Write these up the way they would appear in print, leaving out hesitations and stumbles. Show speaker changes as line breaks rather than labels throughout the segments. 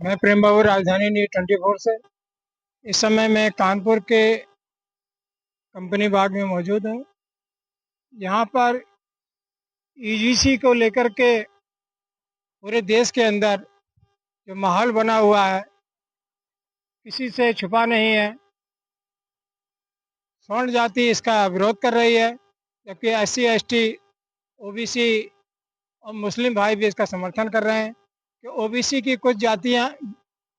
मैं प्रेम बाबू, राजधानी न्यूज 24 से। इस समय मैं कानपुर के कंपनी बाग में मौजूद हूँ। यहाँ पर ईजीसी को लेकर के पूरे देश के अंदर जो माहौल बना हुआ है, किसी से छुपा नहीं है। स्वर्ण जाति इसका विरोध कर रही है, जबकि SC ST OBC और मुस्लिम भाई भी इसका समर्थन कर रहे हैं कि OBC की कुछ जातियाँ,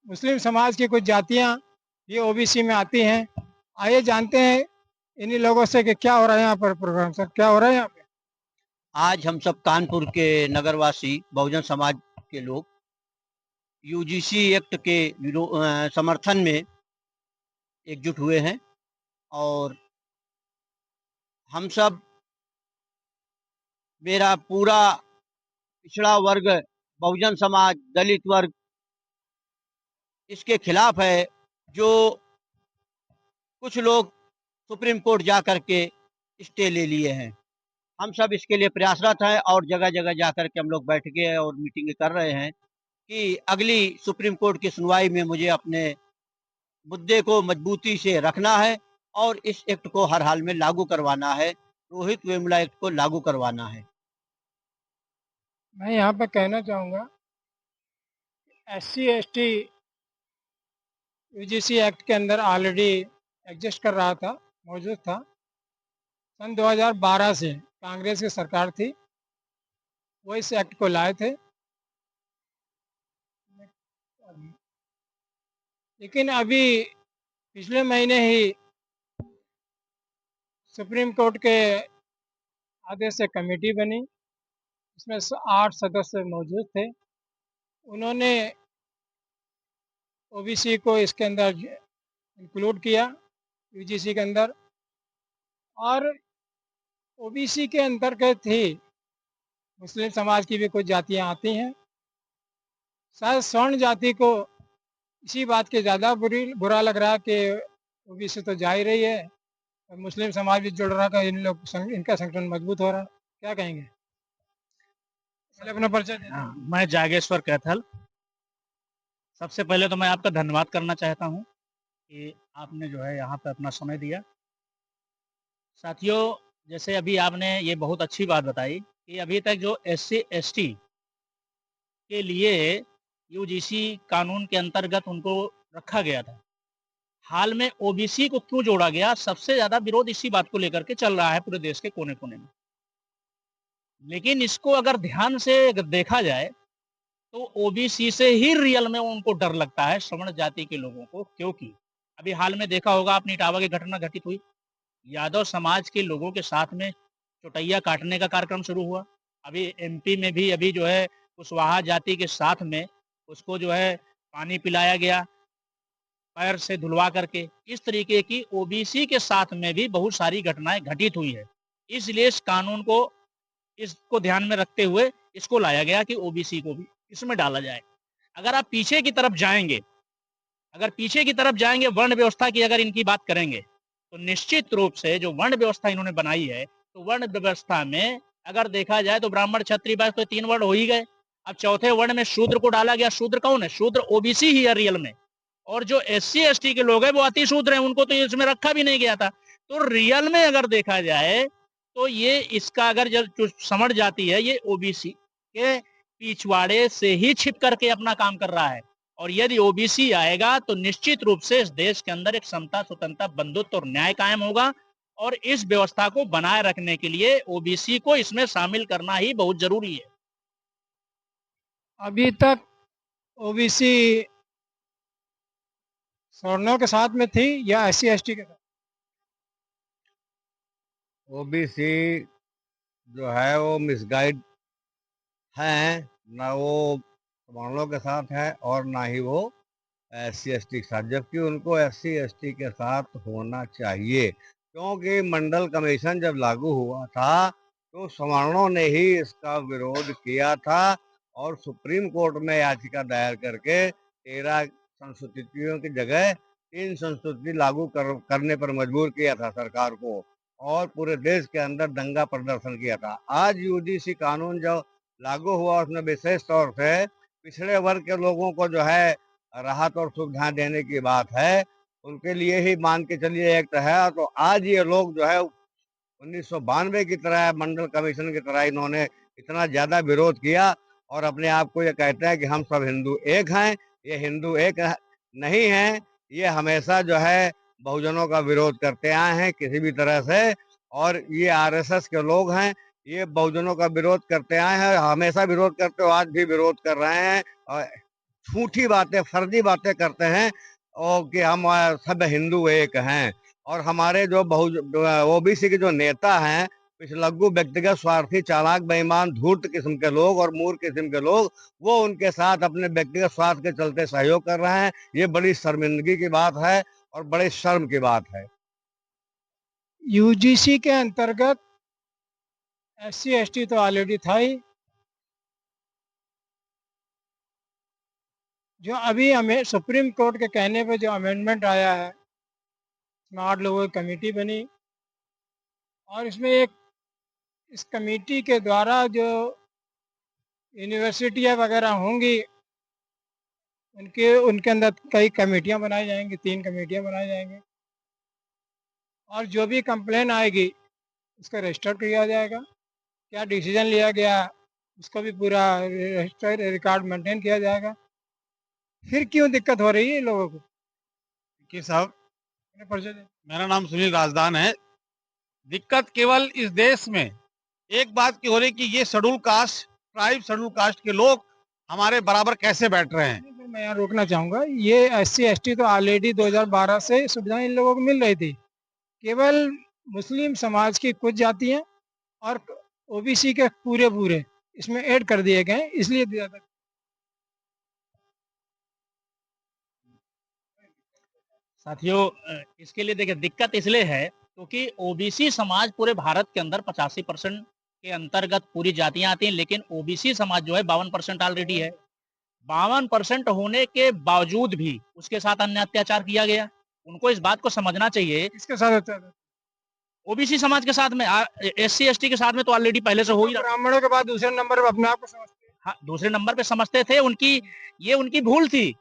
मुस्लिम समाज की कुछ जातियाँ ये OBC में आती हैं। आइए जानते हैं इन्हीं लोगों से कि क्या हो रहा है यहाँ पर। प्रोग्राम सर, क्या हो रहा है यहाँ पे?
आज हम सब कानपुर के नगरवासी बहुजन समाज के लोग यूजीसी एक्ट के समर्थन में एकजुट हुए हैं और हम सब, मेरा पूरा पिछड़ा वर्ग, बहुजन समाज, दलित वर्ग इसके खिलाफ है। जो कुछ लोग सुप्रीम कोर्ट जा कर के स्टे ले लिए हैं, हम सब इसके लिए प्रयासरत हैं और जगह जगह जा कर के हम लोग बैठ के और मीटिंग कर रहे हैं कि अगली सुप्रीम कोर्ट की सुनवाई में मुझे अपने मुद्दे को मजबूती से रखना है और इस एक्ट को हर हाल में लागू करवाना है। रोहित वेमुला एक्ट को लागू करवाना है।
मैं यहाँ पे कहना चाहूँगा, SC ST UGC एक्ट के अंदर ऑलरेडी एग्जिस्ट कर रहा था, मौजूद था। सन 2012 से कांग्रेस की सरकार थी, वो इस एक्ट को लाए थे। लेकिन अभी पिछले महीने ही सुप्रीम कोर्ट के आदेश से कमेटी बनी, इसमें 8 सदस्य मौजूद थे। उन्होंने OBC को इसके अंदर इंक्लूड किया, UGC के अंदर। और OBC के अंतर्गत ही मुस्लिम समाज की भी कुछ जातियां आती हैं। शायद स्वर्ण जाति को इसी बात के ज़्यादा बुरा लग रहा है कि OBC तो जा ही रही है और मुस्लिम समाज भी जुड़ रहा है, इनका संगठन मजबूत हो रहा है। क्या कहेंगे? पहले अपना परिचय दें।
मैं जागेश्वर कैथल। सबसे पहले तो मैं आपका धन्यवाद करना चाहता हूं कि आपने जो है यहाँ पे अपना समय दिया। साथियों, जैसे अभी आपने ये बहुत अच्छी बात बताई कि अभी तक जो SC ST के लिए UGC कानून के अंतर्गत उनको रखा गया था, हाल में OBC को क्यों जोड़ा गया, सबसे ज्यादा विरोध इसी बात को लेकर के चल रहा है पूरे देश के कोने कोने में। लेकिन इसको अगर ध्यान से देखा जाए तो OBC से ही रियल में उनको डर लगता है, श्रवण जाति के लोगों को। क्योंकि अभी हाल में देखा होगा आपने, इटावा की घटना घटित हुई, यादव समाज के लोगों के साथ में चौटैया काटने का कार्यक्रम शुरू हुआ। अभी MP में भी अभी जो है कुशवाहा जाति के साथ में उसको जो है पानी पिलाया गया पैर से धुलवा करके। इस तरीके की OBC के साथ में भी बहुत सारी घटनाएं घटित हुई है। इसलिए इस कानून को, इसको ध्यान में रखते हुए इसको लाया गया कि OBC को भी इसमें डाला जाए। अगर आप पीछे की तरफ जाएंगे, वर्ण व्यवस्था की अगर इनकी बात करेंगे तो निश्चित रूप से जो वर्ण व्यवस्था इन्होंने बनाई है, तो वर्ण व्यवस्था में अगर देखा जाए तो ब्राह्मण, क्षत्रिय, वैश्य तो 3 वर्ण हो ही गए। अब चौथे वर्ण में शूद्र को डाला गया। शूद्र कौन है? शूद्र OBC ही है रियल में। और जो SC ST के लोग हैं वो अति शूद्र हैं, उनको तो इसमें रखा भी नहीं गया था। तो रियल में अगर देखा जाए तो ये इसका अगर जो समझ जाती है, ये OBC के पिछवाड़े से ही छिप करके अपना काम कर रहा है। और यदि OBC आएगा तो निश्चित रूप से इस देश के अंदर एक समता, स्वतंत्रता, बंधुत्व और न्याय कायम होगा। और इस व्यवस्था को बनाए रखने के लिए OBC को इसमें शामिल करना ही बहुत जरूरी है।
अभी तक OBC सवर्णों के साथ में थी या SC ST के साथ?
OBC जो है वो मिसगाइड है, ना वो सवर्णों के साथ है और ना ही वो SC ST के साथ, जबकि उनको SC ST के साथ होना चाहिए। क्योंकि मंडल कमीशन जब लागू हुआ था तो सवर्णों ने ही इसका विरोध किया था और सुप्रीम कोर्ट में याचिका दायर करके 13 संशोधितों की जगह 3 संशोधित लागू करने पर मजबूर किया था सरकार को और पूरे देश के अंदर दंगा प्रदर्शन किया था। आज UGC कानून जो लागू हुआ उसमें विशेष तौर से पिछड़े वर्ग के लोगों को जो है राहत और सुविधाएं देने की बात है, उनके लिए ही मान के चलिए एक्ट है। तो आज ये लोग जो है 1992 की तरह मंडल कमीशन की तरह इन्होंने इतना ज्यादा विरोध किया और अपने आप को ये कहते हैं कि हम सब हिंदू एक हैं। ये हिंदू एक नहीं है, ये हमेशा जो है बहुजनों का विरोध करते आए हैं किसी भी तरह से। और ये आरएसएस के लोग हैं, ये बहुजनों का विरोध करते आए हैं, हमेशा विरोध करते हो, आज भी विरोध कर रहे हैं। और झूठी बातें, फर्जी बातें करते हैं और कि हम सब हिंदू एक हैं। और हमारे जो ओबीसी के जो नेता हैं, पिछलग्गू, व्यक्तिगत स्वार्थी, चालाक, बेईमान, धूर्त किस्म के लोग और मूर्ख किस्म के लोग, वो उनके साथ अपने व्यक्तिगत स्वार्थ के चलते सहयोग कर रहे हैं। ये बड़ी शर्मिंदगी की बात है और बड़े शर्म की बात है।
यूजीसी के अंतर्गत एससी एसटी तो ऑलरेडी था ही। जो अभी हमें सुप्रीम कोर्ट के कहने पे जो अमेंडमेंट आया है, इसमें 8 लोगों की कमेटी बनी और इसमें इस कमेटी के द्वारा जो यूनिवर्सिटियाँ वगैरह होंगी, उनके उनके अंदर कई कमेटियाँ बनाई जाएंगी, 3 कमेटियाँ बनाई जाएंगी और जो भी कंप्लेन आएगी उसको रजिस्टर किया जाएगा। क्या डिसीजन लिया गया उसको भी पूरा रजिस्टर रिकॉर्ड मेंटेन किया जाएगा। फिर क्यों दिक्कत हो रही है इन लोगों को?
कि साहब,
अपने परिचय दें।
मेरा नाम सुनील राजदान है। दिक्कत केवल इस देश में एक बात की हो रही कि ये schedule caste, tribe schedule caste के लोग हमारे बराबर कैसे बैठ रहे हैं।
फिर मैं यहाँ रोकना चाहूँगा, ये एससी एसटी तो ऑलरेडी 2012 से सुविधाएं इन लोगों को मिल रही थी। केवल मुस्लिम समाज की कुछ जातियाँ और ओबीसी के पूरे पूरे इसमें ऐड कर दिए गए, इसलिए दिया था।
साथियों, इसके लिए देखिए दिक्कत इसलिए है क्योंकि ओबीसी समाज पूरे भारत के अंदर 85% के अंतर्गत पूरी जातियां आती हैं, लेकिन ओबीसी समाज जो है 52% ऑलरेडी है। 52% होने के बावजूद भी उसके साथ अन्य अत्याचार किया गया। उनको इस बात को समझना चाहिए।
इसके साथ होता था।
ओबीसी समाज के साथ में, एससी एसटी के साथ में तो ऑलरेडी पहले से हो ही रहा।
ब्राह्मणों के बाद दूसरे नंबर पर अपने आप को समझते हैं।
हाँ, दूसरे नंबर पे समझते थे। ये उनकी भूल थी।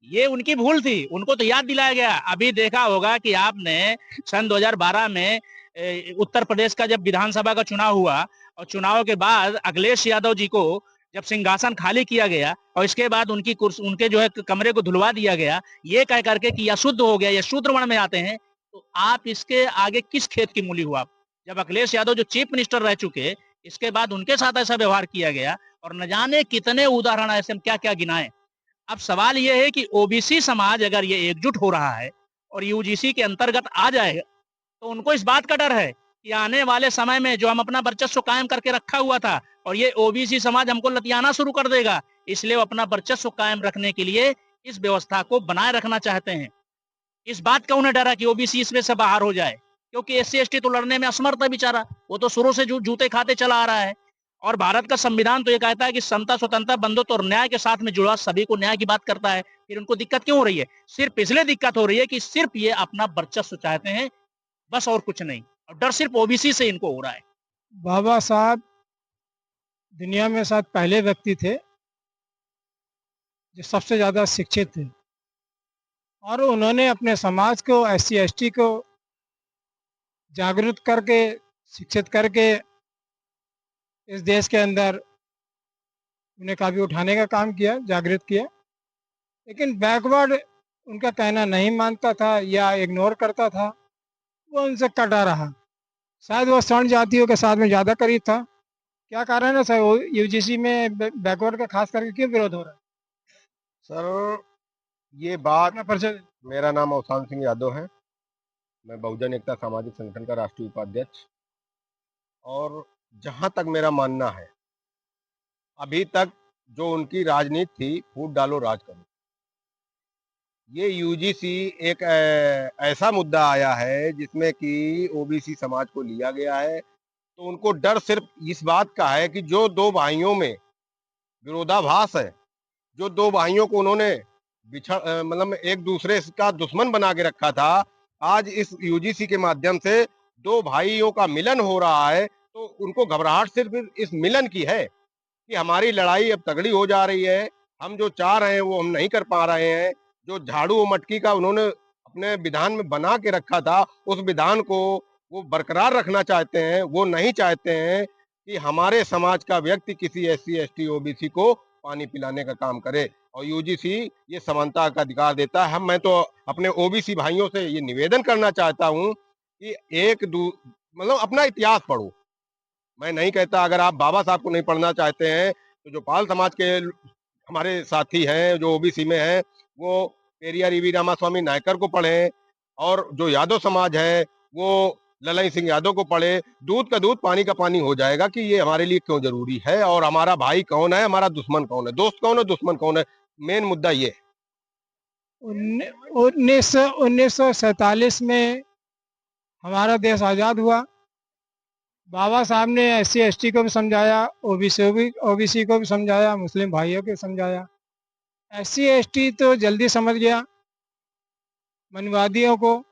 ये उनकी भूल थी, उनको तो याद दिलाया गया। अभी देखा होगा कि आपने सन 2012 में उत्तर प्रदेश का जब विधानसभा का चुनाव हुआ और चुनाव के बाद अखिलेश यादव जी को जब सिंहासन खाली किया गया और इसके बाद उनके जो है कमरे को धुलवा दिया गया, ये कह करके कि अशुद्ध हो गया, ये शूद्र वर्ण में आते हैं, तो आप इसके आगे किस खेत की मूली हुआ? जब अखिलेश यादव जो चीफ मिनिस्टर रह चुके, इसके बाद उनके साथ ऐसा व्यवहार किया गया और न जाने कितने उदाहरण ऐसे हम क्या क्या गिनाएं। अब सवाल यह है कि ओबीसी समाज अगर ये एकजुट हो रहा है और यूजीसी के अंतर्गत आ जाएगा, तो उनको इस बात का डर है कि आने वाले समय में जो हम अपना वर्चस्व कायम करके रखा हुआ था और ये ओबीसी समाज हमको लतियाना शुरू कर देगा, इसलिए वो अपना वर्चस्व कायम रखने के लिए इस व्यवस्था को बनाए रखना चाहते हैं। इस बात का उन्हें डर है कि ओबीसी इसमें से बाहर हो जाए, क्योंकि एससी एसटी तो लड़ने में असमर्थ है बेचारा, वो तो शुरू से जूते खाते चला आ रहा है। और भारत का संविधान तो ये कहता है कि समता, स्वतंत्रता, बंधुत्व और न्याय के साथ में जुड़ा सभी को न्याय की बात करता है। फिर उनको दिक्कत क्यों हो रही है? सिर्फ इसलिए दिक्कत हो रही है कि सिर्फ ये अपना वर्चस्व चाहते हैं, बस, और कुछ नहीं। और डर सिर्फ ओबीसी से इनको हो रहा है।
बाबा साहब दुनिया में शायद पहले व्यक्ति थे जो सबसे ज़्यादा शिक्षित थे और उन्होंने अपने समाज को, एससी एसटी को जागरूक करके, शिक्षित करके इस देश के अंदर उन्हें काफ़ी उठाने का काम किया, जागृत किया। लेकिन बैकवर्ड उनका कहना नहीं मानता था या इग्नोर करता था, वो उनसे कटा रहा। शायद वो स्वर्ण जातियों के साथ में ज़्यादा करीब था। क्या कारण है सर यूजीसी में बैकवर्ड का खास करके क्यों विरोध हो रहा है?
सर, ये बात,
अपना परिचय दें।
मेरा नाम अवसान सिंह यादव है। मैं बहुजन एकता सामाजिक संगठन का राष्ट्रीय उपाध्यक्ष। और जहां तक मेरा मानना है, अभी तक जो उनकी राजनीति थी, फूट डालो राज करो, ये यूजीसी एक ऐसा मुद्दा आया है जिसमें कि ओबीसी समाज को लिया गया है। तो उनको डर सिर्फ इस बात का है कि जो दो भाइयों में विरोधाभास है, जो दो भाइयों को उन्होंने मतलब एक दूसरे का दुश्मन बना के रखा था, आज इस यूजीसी के माध्यम से दो भाइयों का मिलन हो रहा है। तो उनको घबराहट सिर्फ इस मिलन की है कि हमारी लड़ाई अब तगड़ी हो जा रही है, हम जो चाह रहे हैं वो हम नहीं कर पा रहे हैं। जो झाड़ू और मटकी का उन्होंने अपने विधान में बना के रखा था, उस विधान को वो बरकरार रखना चाहते हैं। वो नहीं चाहते हैं कि हमारे समाज का व्यक्ति किसी एससी, एसटी, ओबीसी को पानी पिलाने का काम करे। और यूजीसी ये समानता का अधिकार देता है। मैं तो अपने ओबीसी भाइयों से ये निवेदन करना चाहता हूँ कि मतलब अपना इतिहास पढ़ो। मैं नहीं कहता अगर आप बाबा साहब को नहीं पढ़ना चाहते हैं तो जो पाल समाज के हमारे साथी हैं जो ओबीसी में हैं वो पेरियार ईवी रामास्वामी नायकर को पढ़ें, और जो यादव समाज है वो ललन सिंह यादव को पढ़े। दूध का दूध पानी का पानी हो जाएगा कि ये हमारे लिए क्यों जरूरी है और हमारा भाई कौन है, हमारा दुश्मन कौन है, दोस्त कौन है, दुश्मन कौन है। मेन मुद्दा ये है।
1947 में हमारा देश आज़ाद हुआ। बाबा साहब ने एससी एसटी को भी समझाया, ओबीसी को भी समझाया, मुस्लिम भाइयों को समझाया। एससी एसटी तो जल्दी समझ गया मनवादियों को,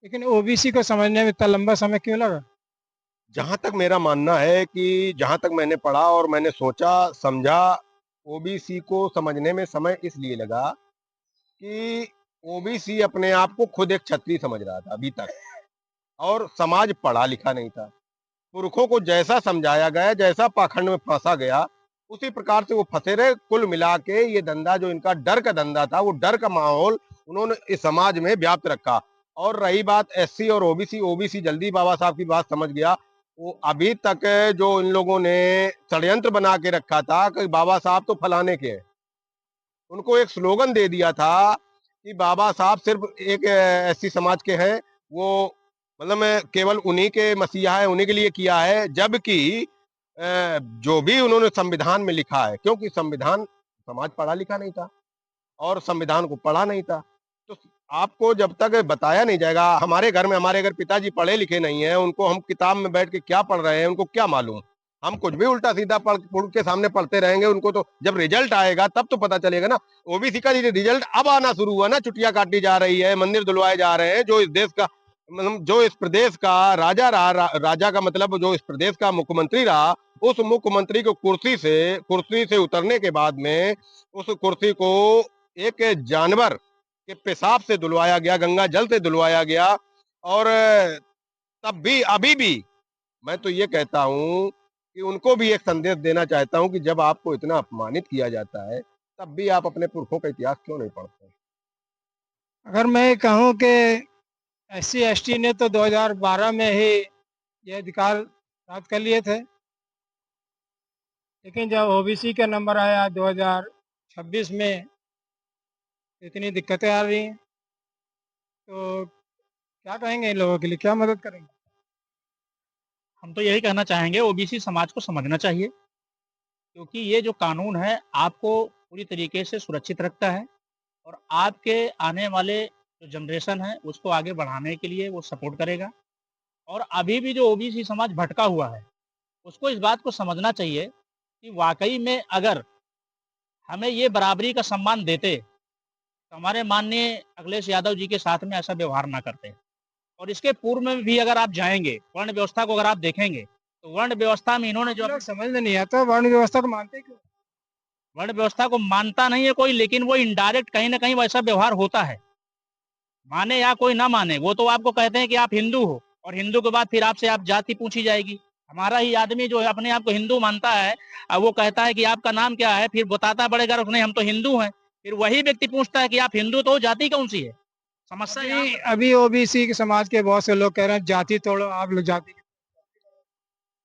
लेकिन ओबीसी को समझने में इतना लंबा समय क्यों लगा?
जहां तक मेरा मानना है कि जहां तक मैंने पढ़ा और मैंने सोचा समझा, ओबीसी को समझने में समय इसलिए लगा कि ओबीसी अपने आप को खुद एक क्षत्रिय समझ रहा था अभी तक, और समाज पढ़ा लिखा नहीं था। पुरखों को जैसा समझाया गया, जैसा पाखंड में फंसा गया, उसी प्रकार से वो फंसे रहे। कुल मिला के ये धंधा जो इनका डर का धंधा था, वो डर का माहौल उन्होंने इस समाज में व्याप्त रखा। और रही बात एससी और ओबीसी, ओबीसी जल्दी बाबा साहब की बात समझ गया। वो अभी तक जो इन लोगों ने षड्यंत्र बना के रखा था कि बाबा साहब तो फलाने के हैं, उनको एक स्लोगन दे दिया था कि बाबा साहब सिर्फ एक एससी समाज के हैं, वो मतलब मैं केवल उन्हीं के मसीहा है, उन्हीं के लिए किया है। जबकि जो भी उन्होंने संविधान में लिखा है, क्योंकि संविधान समाज पढ़ा लिखा नहीं था और संविधान को पढ़ा नहीं था, तो आपको जब तक बताया नहीं जाएगा। हमारे घर में हमारे अगर पिताजी पढ़े लिखे नहीं है, उनको हम किताब में बैठ के क्या पढ़ रहे हैं उनको क्या मालूम। हम कुछ भी उल्टा सीधा पढ़ के सामने पढ़ते रहेंगे, उनको तो जब रिजल्ट आएगा तब तो पता चलेगा ना। ओबीसी का रिजल्ट अब आना शुरू हुआ ना, चुटिया काटी जा रही है, मंदिर धुलवाए जा रहे हैं। जो इस देश का मतलब जो इस प्रदेश का राजा रहा, राजा का मतलब जो इस प्रदेश का मुख्यमंत्री रहा, उस मुख्यमंत्री को कुर्सी से उतरने के बाद में उस कुर्सी को एक जानवर के पेशाब से धुलवाया गया, गंगा जल से धुलवाया गया। और तब भी अभी भी मैं तो ये कहता हूं कि उनको भी एक संदेश देना चाहता हूं कि जब आपको इतना अपमानित किया जाता है, तब भी आप अपने पुरखों का इतिहास क्यों नहीं पढ़ते?
अगर मैं कहूँ कि एससी एसटी ने तो 2012 में ही ये अधिकार प्राप्त कर लिए थे, लेकिन जब ओबीसी का नंबर आया 2026 में, इतनी दिक्कतें आ रही हैं। तो क्या कहेंगे इन लोगों के लिए, क्या मदद करेंगे?
हम तो यही कहना चाहेंगे ओबीसी समाज को समझना चाहिए, क्योंकि ये जो कानून है आपको पूरी तरीके से सुरक्षित रखता है और आपके आने वाले जो जनरेशन है उसको आगे बढ़ाने के लिए वो सपोर्ट करेगा। और अभी भी जो ओबीसी समाज भटका हुआ है उसको इस बात को समझना चाहिए कि वाकई में अगर हमें ये बराबरी का सम्मान देते तो हमारे माननीय अखिलेश यादव जी के साथ में ऐसा व्यवहार ना करते। और इसके पूर्व में भी अगर आप जाएंगे, वर्ण व्यवस्था को अगर आप देखेंगे तो वर्ण व्यवस्था में इन्होंने जो
लोग समझ में नहीं आता वर्ण व्यवस्था को मानते क्यों?
वर्ण व्यवस्था को मानता नहीं है कोई, लेकिन वो इनडायरेक्ट कहीं ना कहीं वैसा व्यवहार होता है। माने या कोई ना माने, वो तो आपको कहते हैं कि आप हिंदू हो और हिंदू के बाद फिर आपसे आप जाति पूछी जाएगी। हमारा ही आदमी जो है अपने आप को हिंदू मानता है, अब वो कहता है कि आपका नाम क्या है, फिर बताता बड़ेगा उसने हम तो हिंदू हैं। फिर वही व्यक्ति पूछता है कि आप हिंदू तो हो, जाति कौन सी है? समस्या यहाँ
अभी
पर।
अभी ओबीसी के समाज के बहुत से लोग कह रहे हैं जाति तोड़ो, आप लोग जाति।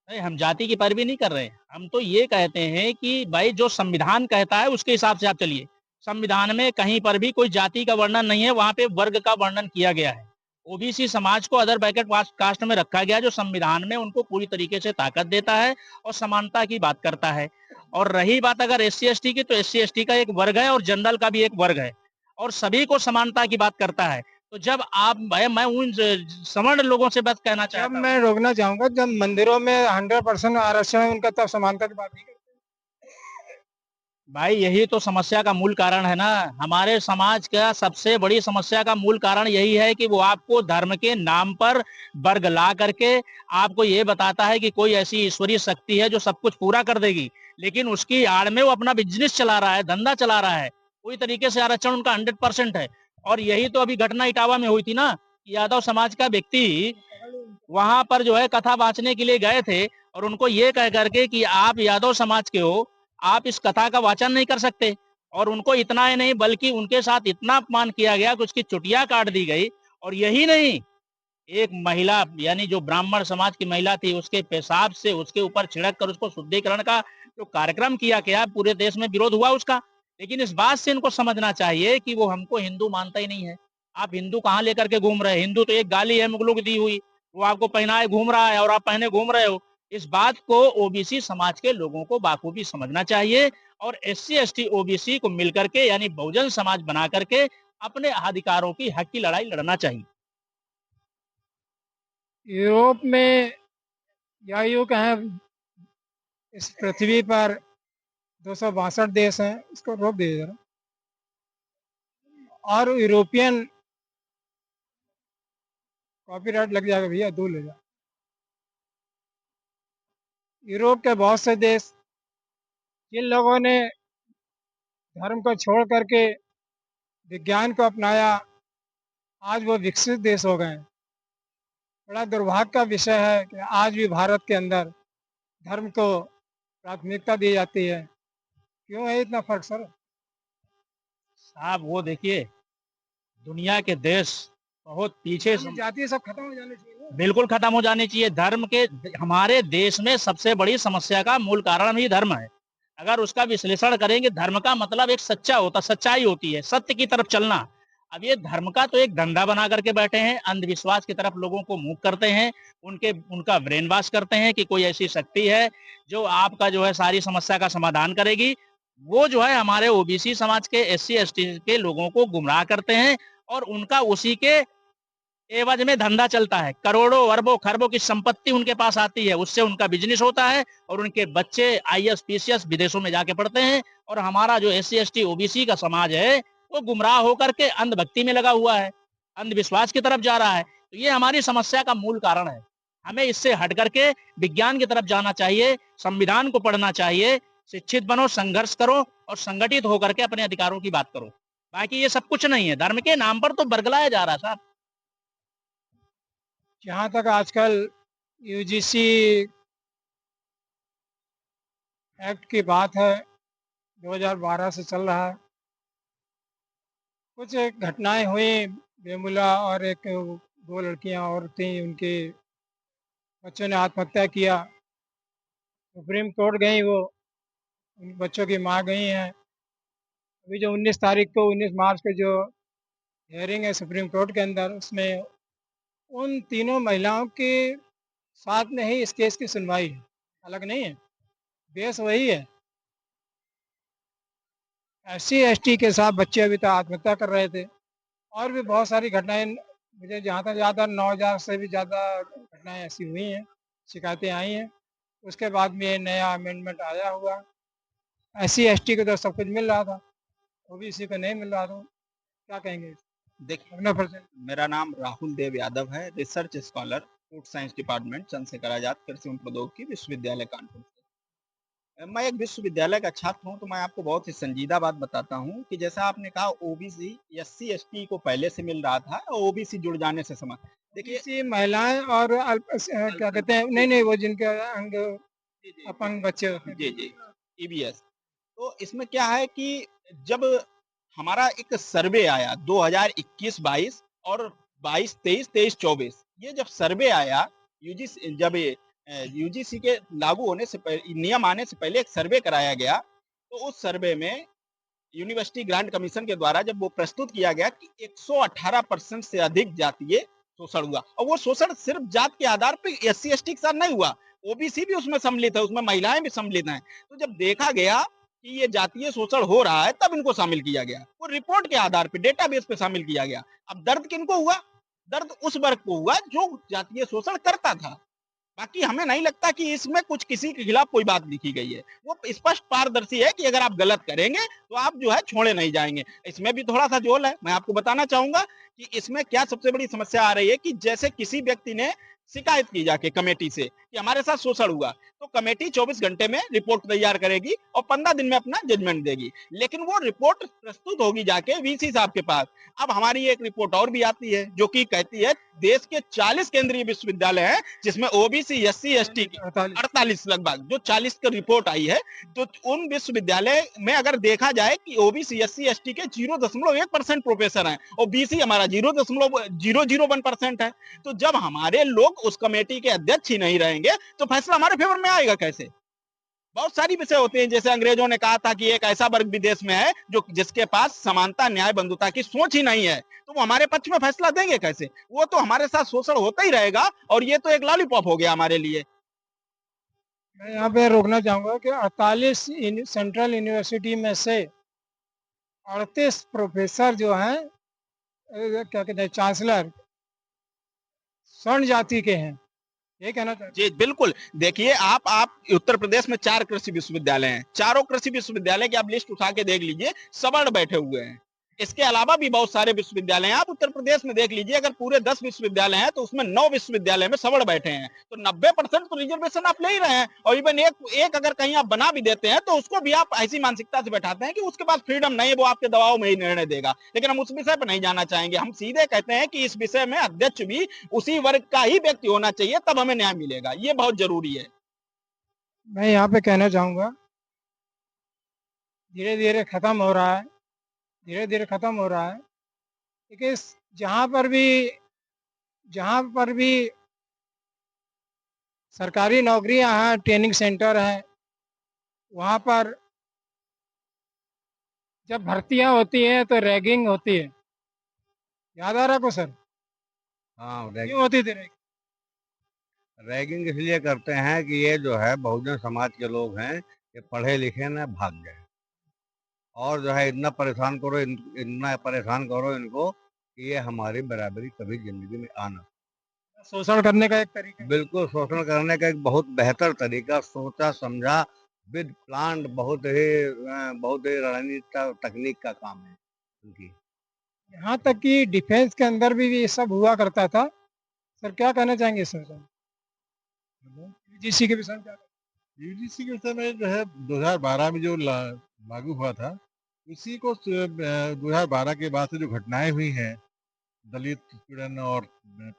नहीं, हम जाति की पैरवी नहीं कर रहे हैं। हम तो ये कहते हैं कि भाई जो संविधान कहता है उसके हिसाब से आप चलिए। संविधान में कहीं पर भी कोई जाति का वर्णन नहीं है, वहां पे वर्ग का वर्णन किया गया है। ओबीसी समाज को अदर ब्रैकेट कास्ट में रखा गया, जो संविधान में उनको पूरी तरीके से ताकत देता है और समानता की बात करता है। और रही बात अगर एससी एसटी की, तो एससी एसटी का एक वर्ग है और जनरल का भी एक वर्ग है और सभी को समानता की बात करता है। तो जब आप मैं उन सवर्ण लोगों से बस कहना
जब
चाहता हूं,
मैं रोकना चाहूंगा, जब मंदिरों में 100% आरक्षण है उनका, तब समानता की बात नहीं करते।
भाई यही तो समस्या का मूल कारण है ना। हमारे समाज का सबसे बड़ी समस्या का मूल कारण यही है कि वो आपको धर्म के नाम पर वर्ग ला करके आपको ये बताता है कि कोई ऐसी ईश्वरीय शक्ति है जो सब कुछ पूरा कर देगी। लेकिन उसकी आड़ में वो अपना बिजनेस चला रहा है, धंधा चला रहा है। कोई तरीके से आरक्षण उनका 100% है। और यही तो अभी घटना इटावा में हुई थी ना, यादव समाज का व्यक्ति वहां पर जो है कथा वाचने के लिए गए थे और उनको ये कह करके कि आप यादव समाज के हो, आप इस कथा का वाचन नहीं कर सकते। और उनको इतना ही नहीं बल्कि उनके साथ इतना अपमान किया गया कि उसकी चुटिया काट दी गई। और यही नहीं, एक महिला यानी जो ब्राह्मण समाज की महिला थी, उसके पेशाब से उसके ऊपर छिड़क कर उसको शुद्धिकरण का जो कार्यक्रम किया गया, पूरे देश में विरोध हुआ उसका। लेकिन इस बात से इनको समझना चाहिए कि वो हमको हिंदू मानता ही नहीं है। आप हिंदू कहाँ लेकर के घूम रहे हैं? हिंदू तो एक गाली है मुगलों की दी हुई, वो आपको पहनाए घूम रहा है और आप पहने घूम रहे हो। इस बात को ओबीसी समाज के लोगों को बाखूबी समझना चाहिए और एससी एसटी ओबीसी को मिलकर के यानी बहुजन समाज बना करके अपने अधिकारों की हक की लड़ाई लड़ना चाहिए।
यूरोप में या यूँ कहें इस पृथ्वी पर 262 देश हैं, इसको रोक दीजिए जरा। और यूरोपियन कॉपीराइट लग जाएगा भैया, दूर ले जाओ। यूरोप के बहुत से देश जिन लोगों ने धर्म को छोड़ करके विज्ञान को अपनाया, आज वो विकसित देश हो गए हैं। बड़ा दुर्भाग्य का विषय है कि आज भी भारत के अंदर धर्म को प्राथमिकता दी जाती है। क्यों है इतना फर्क सर?
साहब वो देखिए, दुनिया के देश बहुत पीछे
जाति सब खत्म हो जाने चाहिए ना।
बिल्कुल खत्म हो जानी चाहिए। धर्म के हमारे देश में सबसे बड़ी समस्या का मूल कारण ही धर्म है। अगर उसका विश्लेषण करेंगे, धर्म का मतलब एक सच्चा होता, सच्चाई होती है, सत्य की तरफ चलना। अब ये धर्म का तो एक धंधा बना करके बैठे हैं, अंधविश्वास की तरफ लोगों को मूव करते हैं, उनका ब्रेन वॉश करते हैं कि कोई ऐसी शक्ति है जो आपका जो है सारी समस्या का समाधान करेगी। वो जो है हमारे ओबीसी समाज के एससी एसटी के लोगों को गुमराह करते हैं और उनका उसी के एवज में धंधा चलता है। करोड़ों अरबों खरबों की संपत्ति उनके पास आती है, उससे उनका बिजनेस होता है और उनके बच्चे आईएएस पीसीएस विदेशों में जाके पढ़ते हैं। और हमारा जो एससी एसटी ओबीसी का समाज है वो गुमराह होकर के अंधभक्ति में लगा हुआ है, अंधविश्वास की तरफ जा रहा है। तो ये हमारी समस्या का मूल कारण है। हमें इससे हट करके विज्ञान की तरफ जाना चाहिए, संविधान को पढ़ना चाहिए, शिक्षित बनो, संघर्ष करो और संगठित होकर के अपने अधिकारों की बात करो। बाकी ये सब कुछ नहीं है, धर्म के नाम पर तो बरगलाया जा रहा है साहब।
जहाँ तक आजकल यूजीसी एक्ट की बात है, 2012 से चल रहा है। कुछ घटनाएं हुई, बेमुला और एक 2 लड़कियां और थी, उनके बच्चों ने आत्महत्या किया। सुप्रीम कोर्ट गई वो, उन बच्चों की माँ गई हैं। अभी जो 19 तारीख को 19 मार्च को जो हियरिंग है सुप्रीम कोर्ट के अंदर, उसमें उन तीनों महिलाओं के साथ में ही इस केस की सुनवाई है, अलग नहीं है। बेस वही है। एससी एसटी के साथ बच्चे अभी तक आत्महत्या कर रहे थे। और भी बहुत सारी घटनाएं, मुझे जहाँ तक याद है 9000 से भी ज़्यादा घटनाएं ऐसी हुई हैं, शिकायतें आई हैं। उसके बाद में ये नया अमेंडमेंट आया हुआ। एससी एसटी को तो सब कुछ मिल रहा था, ओबीसी को नहीं मिल रहा था। क्या कहेंगे?
देखिए,
अपना परसेंट।
मेरा नाम राहुल देव यादव है, research scholar, food science department, Chandrashekhar Azad कृषि एवं प्रौद्योगिकी विश्वविद्यालय कानपुर से। मैं एक विश्वविद्यालय का छात्र हूं, तो मैं आपको बहुत ही संजीदा बात बताता हूं कि जैसा आपने कहा ओबीसी एससी एसटी को पहले से मिल रहा था और ओबीसी जुड़ जाने से समझ देखिए
ओबीसी महिलाएं और क्या कहते हैं, नहीं वो जिनके अंग अपंग बच्चे होते हैं।
जी जी ईबीएस। तो इसमें क्या है कि जब हमारा एक सर्वे आया 2021-22 और 22-23, 23-24, ये जब सर्वे आया यूजीसी, जब ये यूजीसी के लागू होने से पहले, नियम आने से पहले एक सर्वे कराया गया, तो उस सर्वे में यूनिवर्सिटी ग्रांट कमीशन के द्वारा जब वो प्रस्तुत किया गया कि 118% से अधिक जातीय शोषण हुआ, और वो शोषण सिर्फ जात के आधार पर एससी एसटी के साथ नहीं हुआ, ओबीसी भी उसमें सम्मिलित है, उसमें महिलाएं भी सम्मिलित हैं। तो जब देखा गया कि ये जातीय शोषण हो रहा है, तब इनको शामिल किया गया, वो रिपोर्ट के आधार पर डेटाबेस पे शामिल किया गया। अब दर्द किनको हुआ? दर्द उस वर्ग को हुआ जो जातीय शोषण करता था। बाकी हमें नहीं लगता कि इसमें कुछ किसी के खिलाफ कोई बात लिखी गई है। वो स्पष्ट पारदर्शी है कि अगर आप गलत करेंगे तो आप जो है छोड़े नहीं जाएंगे। इसमें भी थोड़ा सा झोल है। मैं आपको बताना चाहूंगा कि इसमें क्या सबसे बड़ी समस्या आ रही है कि जैसे किसी व्यक्ति ने शिकायत की जाके कमेटी से कि हमारे साथ शोषण हुआ, तो कमेटी 24 घंटे में रिपोर्ट तैयार करेगी और 15 दिन में अपना जजमेंट देगी। लेकिन वो रिपोर्ट प्रस्तुत होगी जाके वीसी साहब के पास। अब हमारी एक रिपोर्ट और भी आती है जो कि कहती है देश के 40 केंद्रीय विश्वविद्यालय हैं जिसमें ओबीसी, एससी, एसटी 48 लगभग जो 40 की रिपोर्ट आई है, तो उन विश्वविद्यालय में अगर देखा जाए कि ओबीसी, एससी, एसटी के 0.1% प्रोफेसर हैं और बीसी हमारा 0.001% है। तो जब हमारे लोग उस कमेटी के अध्यक्ष ही नहीं रहेंगे तो फैसला हमारे फेवर में आएगा कैसे? बहुत सारी विषय होते हैं, जैसे अंग्रेजों ने कहा था कि एक ऐसा वर्ग विदेश में है जो जिसके पास समानता, न्याय, बंधुता की सोच ही नहीं है, तो वो हमारे पक्ष में फैसला देंगे कैसे? वो तो हमारे साथ शोषण होता ही रहेगा और ये तो एक लॉलीपॉप हो गया हमारे लिए।
मैं यहाँ पे रोकना चाहूँगा कि 48 सेंट्रल यूनिवर्सिटी में से 38 प्रोफेसर जो हैं क्या कहते हैं चांसलर स्वर्ण जाति के हैं, ये कहना चाहते
जी बिल्कुल। देखिए आप उत्तर प्रदेश में 4 कृषि विश्वविद्यालय हैं, चारों कृषि विश्वविद्यालय की आप लिस्ट उठा के देख लीजिए, सवर्ण बैठे हुए हैं। इसके अलावा भी बहुत सारे विश्वविद्यालय हैं, आप उत्तर प्रदेश में देख लीजिए, अगर पूरे 10 विश्वविद्यालय हैं तो उसमें 9 विश्वविद्यालय में सवर्ण बैठे हैं, तो 90% तो रिजर्वेशन आप ले ही रहे हैं। और इवन एक अगर कहीं आप बना भी देते हैं तो उसको भी आप ऐसी मानसिकता से बैठाते हैं कि उसके पास फ्रीडम नहीं है, वो आपके दबाव में ही निर्णय देगा। लेकिन हम उस विषय पर नहीं जाना चाहेंगे, हम सीधे कहते हैं कि इस विषय में अध्यक्ष भी उसी वर्ग का ही व्यक्ति होना चाहिए, तब हमें न्याय मिलेगा, ये बहुत जरूरी है।
मैं यहाँ पे कहना चाहूँगा धीरे धीरे खत्म हो रहा है, धीरे धीरे खत्म हो रहा है, क्योंकि जहाँ पर भी सरकारी नौकरियां हैं, ट्रेनिंग सेंटर हैं, वहाँ पर जब भर्तियां होती हैं तो रैगिंग होती है। याद आ रहा को सर?
हाँ,
क्यों होती थी रैगिंग?
रैगिंग इसलिए करते हैं कि ये जो है बहुजन समाज के लोग हैं, ये पढ़े लिखे ना भाग गए, और जो है इतना परेशान करो इनको कि ये हमारी बराबरी कभी जिंदगी में आना।
शोषण करने का एक तरीका है।
बिल्कुल, शोषण करने का एक बहुत बेहतर तरीका, सोचा समझा विद प्लान, बहुत ही रणनीतिक तकनीक का काम है उनकी।
यहाँ तक कि डिफेंस के अंदर भी ये सब हुआ करता था। सर क्या कहना चाहेंगे सर? यूजीसी के विषय में क्या?
यूजीसी के विषय में जो है 2012 में जो लागू हुआ था, उसी को 2012 के बाद से जो घटनाएं हुई हैं दलित उत्पीड़न और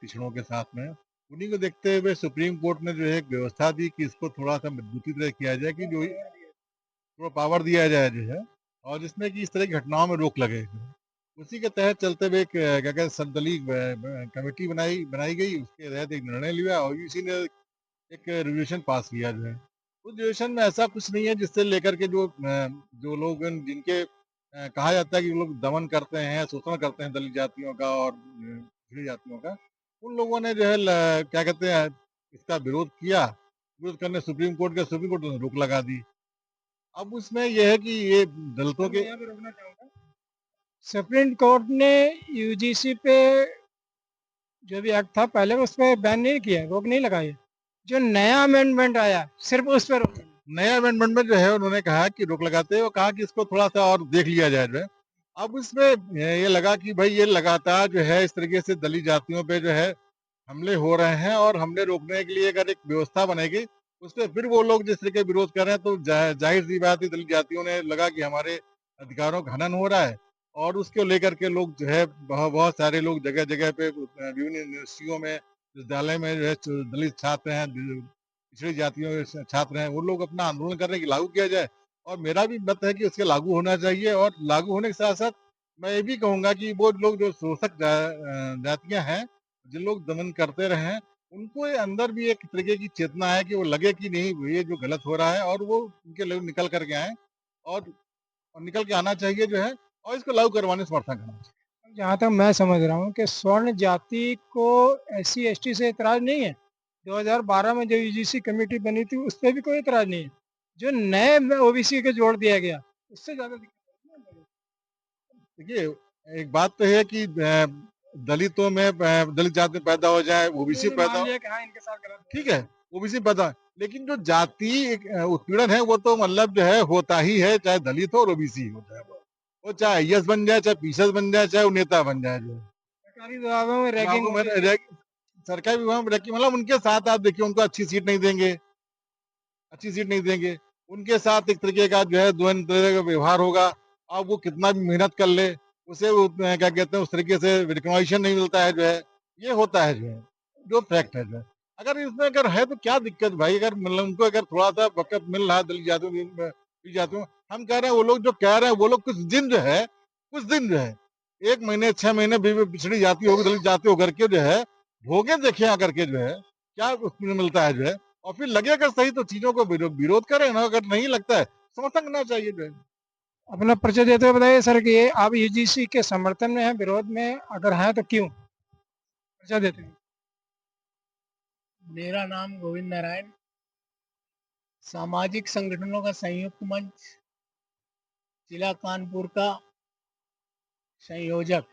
पिछड़ों के साथ में, उन्हीं को देखते हुए सुप्रीम कोर्ट ने जो है एक व्यवस्था दी कि इसको थोड़ा सा मजबूती तरह किया जाए, कि जो थोड़ा पावर दिया जाए जो है, और जिसमें कि इस तरह की घटनाओं में रोक लगे। उसी के तहत चलते हुए एक क्या कहते हैं सर्वदलीय कमेटी बनाई बनाई गई, उसके तहत एक निर्णय लिया और यूजीसी ने एक रेजोल्यूशन पास किया जो है। उस रेजोल्यूशन में ऐसा कुछ नहीं है जिससे लेकर के जो लोग जिनके कहा जाता है कि वो लोग दमन करते हैं, शोषण करते हैं दलित जातियों का और पिछड़ी जातियों का, उन लोगों ने जो है क्या कहते हैं इसका विरोध किया। विरोध करने सुप्रीम कोर्ट ने रोक लगा दी। अब उसमें यह है कि ये दलितों के
रोकना चाहूँगा, सुप्रीम कोर्ट ने यूजीसी पे जो भी एक्ट था पहले उस पर बैन नहीं किया, रोक नहीं लगाई। जो नया अमेंडमेंट आया सिर्फ उस पर रोक।
नया अमेंडमेंट में जो है उन्होंने कहा कि रोक लगाते हुए कहा कि इसको थोड़ा सा और देख लिया जाए जो है। अब इसमें ये लगा कि भाई ये लगातार जो है इस तरीके से दलित जातियों पे जो है हमले हो रहे हैं, और हमले रोकने के लिए अगर एक व्यवस्था बनेगी उसमें फिर वो लोग जिस तरीके विरोध कर रहे हैं, तो जाहिर सी बात है दलित जातियों ने लगा कि हमारे अधिकारों का हनन हो रहा है, और उसको लेकर के लोग जो है बहुत सारे लोग जगह जगह पे विभिन्न यूनिवर्सिटियों में, विद्यालय में जो है दलित छात्र हैं, पिछड़ी जातियों के छात्र हैं, वो लोग अपना आंदोलन कर रहे हैं कि लागू किया जाए। और मेरा भी मत है कि उसके लागू होना चाहिए, और लागू होने के साथ साथ मैं ये भी कहूंगा कि वो लोग जो शोषक जातियां हैं, जिन लोग दमन करते रहे हैं, उनको ये अंदर भी एक तरीके की चेतना है कि वो लगे कि नहीं ये जो गलत हो रहा है, और वो उनके लोग निकल करके आए, और निकल के आना चाहिए जो है, और इसको लागू करवाने समर्थन करना चाहिए।
जहाँ तक मैं समझ रहा हूँ कि स्वर्ण जाति को एससी एसटी से इतराज नहीं है। 2012 में जो यूजीसी कमेटी बनी थी उस पर भी कोई इतराज नहीं है। जो नए ओबीसी के जोड़ दिया गया उससे ज्यादा
देखिए, एक बात तो है कि दलितों में दलित जाति पैदा हो जाए, ओबीसी पैदा हो,
हाँ, इनके साथ गलत
ठीक है, ओबीसी पैदा, लेकिन जो जाति उत्पीड़न है वो तो मतलब जो है होता ही है, चाहे दलित हो और ओबीसी हो, चाहे वो चाहे आईएएस बन जाए, चाहे पीसीएस बन जाए, चाहे वो नेता बन जाए, जो है
सरकारी दबावों में रैगिंग
रैगिंग सरकारी विभाग में रखी, मतलब उनके साथ आप देखिए उनको अच्छी सीट नहीं देंगे, अच्छी सीट नहीं देंगे, उनके साथ एक तरीके का जो है दोहन तरह का व्यवहार होगा। अब वो कितना भी मेहनत कर ले, उसे वो क्या कहते हैं उस तरीके से रिकॉग्निशन नहीं मिलता है जो है, ये होता है जो है, जो फैक्ट है जो है। अगर इसमें अगर है तो क्या दिक्कत भाई, अगर मतलब उनको अगर थोड़ा सा वक़्त मिल रहा है दलित जातियों, हम कह रहे हैं वो लोग जो कह रहे हैं वो लोग कुछ दिन जो है, कुछ दिन जो है 1 महीने 6 महीने भी पिछड़ी जाति होगी, दलित जाति होकर के जो है भोगे देखें आकर के जो है, क्या उसमें मिलता है जो है। और फिर लगे अगर सही तो चीजों को विरोध करें ना, अगर नहीं लगता है समर्थन करना चाहिए जो है।
अपना परिचय देते हुए बताइए सर कि ये आप यूजीसी के समर्थन में हैं, विरोध में, अगर हैं तो क्यों? परिचय देते हैं।
मेरा नाम गोविंद नारायण, सामाजिक संगठनों का संयुक्त मंच जिला कानपुर का संयोजक।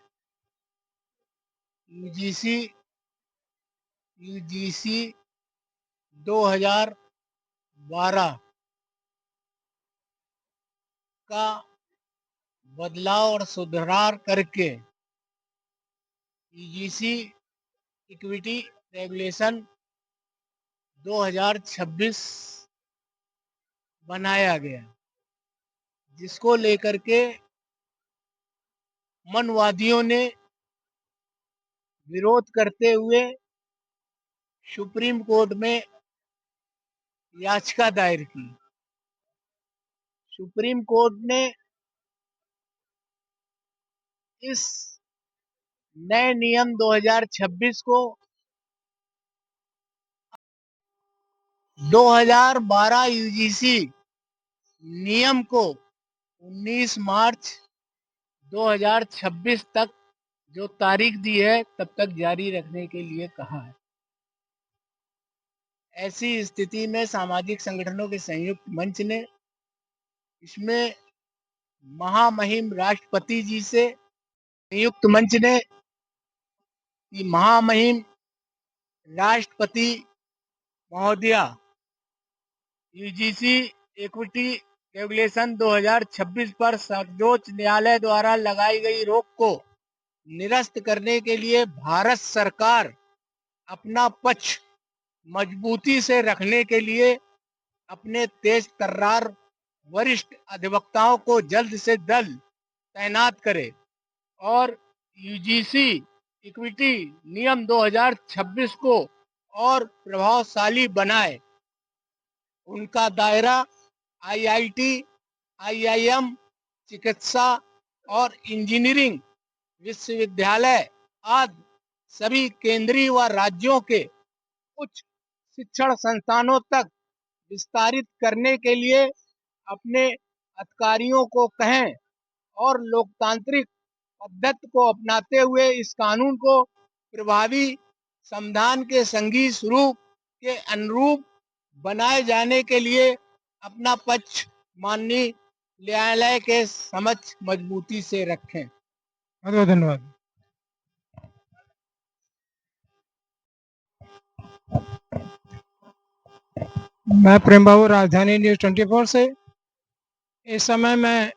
यूजीसी यूजीसी 2012 का बदलाव और सुधार करके यूजीसी इक्विटी रेगुलेशन 2026 बनाया गया, जिसको लेकर के मनवादियों ने विरोध करते हुए सुप्रीम कोर्ट में याचिका दायर की। सुप्रीम कोर्ट ने इस नए नियम 2026 को 2012 यूजीसी नियम को 19 मार्च 2026 तक जो तारीख दी है तब तक जारी रखने के लिए कहा है। ऐसी स्थिति में सामाजिक संगठनों के संयुक्त मंच ने इसमें महामहिम राष्ट्रपति जी से संयुक्त मंच ने कि महामहिम राष्ट्रपति महोदया, यूजीसी इक्विटी रेगुलेशन 2026 पर सर्वोच्च न्यायालय द्वारा लगाई गई रोक को निरस्त करने के लिए भारत सरकार अपना पक्ष मजबूती से रखने के लिए अपने तेज तर्रार वरिष्ठ अधिवक्ताओं को जल्द से जल्द तैनात करे और यूजीसी इक्विटी नियम 2026 को और प्रभावशाली बनाए। उनका दायरा आईआईटी, आईआईएम, चिकित्सा और इंजीनियरिंग विश्वविद्यालय आदि सभी केंद्रीय व राज्यों के उच्च शिक्षण संस्थानों तक विस्तारित करने के लिए अपने अधिकारियों को कहें और लोकतांत्रिक पद्धति को अपनाते हुए इस कानून को प्रभावी संविधान के संघीय स्वरूप के अनुरूप बनाए जाने के लिए अपना पक्ष माननीय न्यायालय के समक्ष मजबूती से रखें।
बहुत बहुत धन्यवाद। मैं प्रेम बाबू, राजधानी न्यूज़ 24 से। इस समय मैं